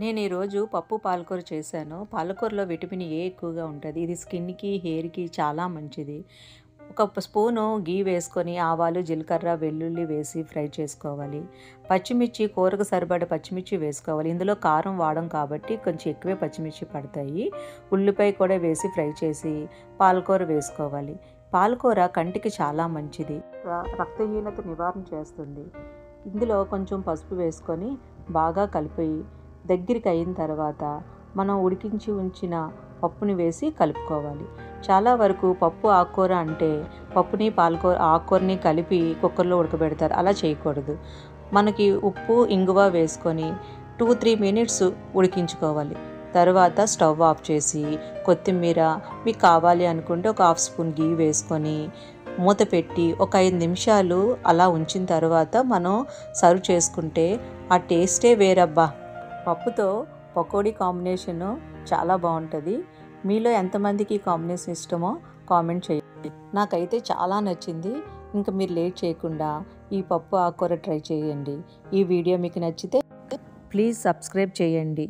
నేను ఈరోజు పప్పు పాలకూర చేశాను. పాలకూరలో విటమిన్ ఏ ఎక్కువగా ఉంటది. ఇది స్కిన్‌కి, హెయిర్‌కి చాలా మంచిది. ఒక స్పూను ఘీ వేసుకొని ఆవాలు, జీలకర్ర, వెల్లుల్లి వేసి ఫ్రై చేసుకోవాలి. పచ్చిమిర్చి కూరకు సరిపడ పచ్చిమిర్చి వేసుకోవాలి. ఇందులో కారం వాడం కాబట్టి కొంచెం ఎక్కువే పచ్చిమిర్చి పడతాయి. ఉల్లిపాయ కూడా వేసి ఫ్రై చేసి పాలకూర వేసుకోవాలి. పాలకూర కంటికి చాలా మంచిది. రక్తహీనత నివారణ చేస్తుంది. ఇందులో కొంచెం పసుపు వేసుకొని బాగా కలిపి దగ్గరికి అయిన తర్వాత మనం ఉడికించి ఉంచిన పప్పుని వేసి కలుపుకోవాలి. చాలా వరకు పప్పు ఆకుకూర అంటే పప్పుని పాలకూర ఆకుకూరని కలిపి కుక్కర్లో ఉడకబెడతారు. అలా చేయకూడదు. మనకి ఉప్పు ఇంగువ వేసుకొని 2-3 మినిట్స్ ఉడికించుకోవాలి. తర్వాత స్టవ్ ఆఫ్ చేసి కొత్తిమీర మీకు కావాలి అనుకుంటే ఒక హాఫ్ స్పూన్ ఘీ వేసుకొని మూత పెట్టి ఒక 5 నిమిషాలు అలా ఉంచిన తర్వాత మనం సర్వ్ చేసుకుంటే ఆ టేస్టే వేరబ్బా. పప్పుతో పకోడీ కాంబినేషను చాలా బాగుంటుంది. మీలో ఎంతమందికి ఈ కాంబినేషన్ ఇష్టమో కామెంట్ చేయండి. నాకైతే చాలా నచ్చింది. ఇంకా మీరు లేట్ చేయకుండా ఈ పప్పు ఆకుకూర ట్రై చేయండి. ఈ వీడియో మీకు నచ్చితే ప్లీజ్ సబ్స్క్రైబ్ చేయండి.